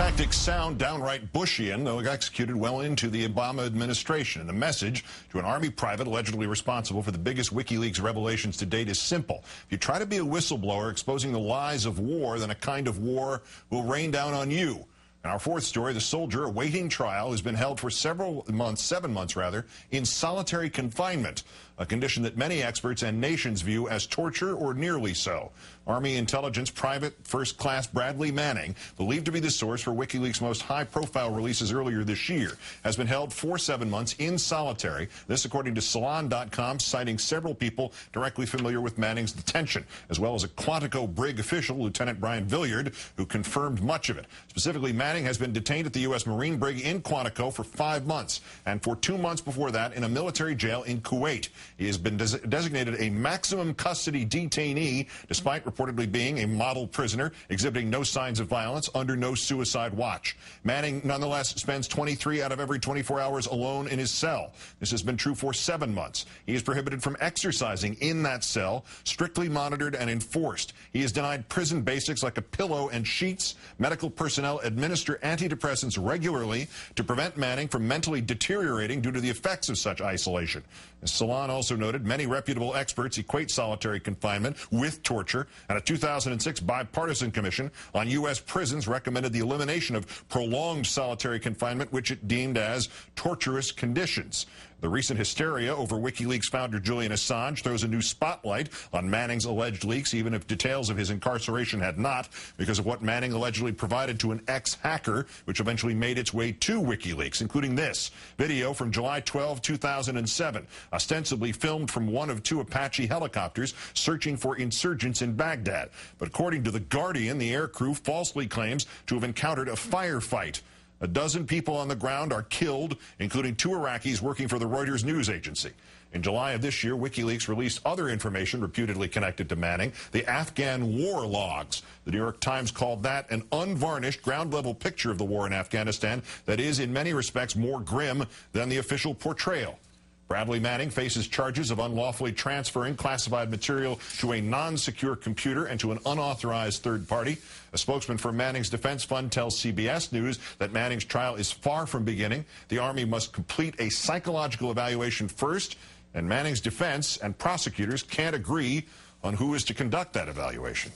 tactics sound downright Bushian, though executed well into the Obama administration. And the message to an Army private allegedly responsible for the biggest Wikileaks revelations to date is simple. If you try to be a whistleblower exposing the lies of war, then a kind of war will rain down on you. In our fourth story, the soldier awaiting trial has been held for 7 months, in solitary confinement, a condition that many experts and nations view as torture or nearly so. Army intelligence private first-class Bradley Manning, believed to be the source for Wikileaks' most high-profile releases earlier this year, has been held for 7 months in solitary. This according to Salon.com, citing several people directly familiar with Manning's detention, as well as a Quantico Brig official, Lieutenant Brian Villiard, who confirmed much of it. Specifically, Manning has been detained at the U.S. Marine Brig in Quantico for 5 months, and for 2 months before that in a military jail in Kuwait. He has been designated a maximum custody detainee, despite reportedly being a model prisoner, exhibiting no signs of violence, under no suicide watch. Manning, nonetheless, spends 23 out of every 24 hours alone in his cell. This has been true for 7 months. He is prohibited from exercising in that cell, strictly monitored and enforced. He is denied prison basics like a pillow and sheets. Medical personnel administer antidepressants regularly to prevent Manning from mentally deteriorating due to the effects of such isolation. As Salon also noted, many reputable experts equate solitary confinement with torture, and a 2006 bipartisan commission on U.S. prisons recommended the elimination of prolonged solitary confinement, which it deemed as torturous conditions. The recent hysteria over Wikileaks founder Julian Assange throws a new spotlight on Manning's alleged leaks, even if details of his incarceration had not, because of what Manning allegedly provided to an ex-hacker, which eventually made its way to Wikileaks, including this video from July 12, 2007, ostensibly filmed from one of 2 Apache helicopters searching for insurgents in Baghdad. But according to The Guardian, the aircrew falsely claims to have encountered a firefight. A dozen people on the ground are killed, including 2 Iraqis working for the Reuters news agency. In July of this year, Wikileaks released other information reputedly connected to Manning, the Afghan war logs. The New York Times called that an unvarnished, ground-level picture of the war in Afghanistan that is, in many respects, more grim than the official portrayal. Bradley Manning faces charges of unlawfully transferring classified material to a non-secure computer and to an unauthorized third party. A spokesman for Manning's defense fund tells CBS News that Manning's trial is far from beginning. The Army must complete a psychological evaluation first, and Manning's defense and prosecutors can't agree on who is to conduct that evaluation.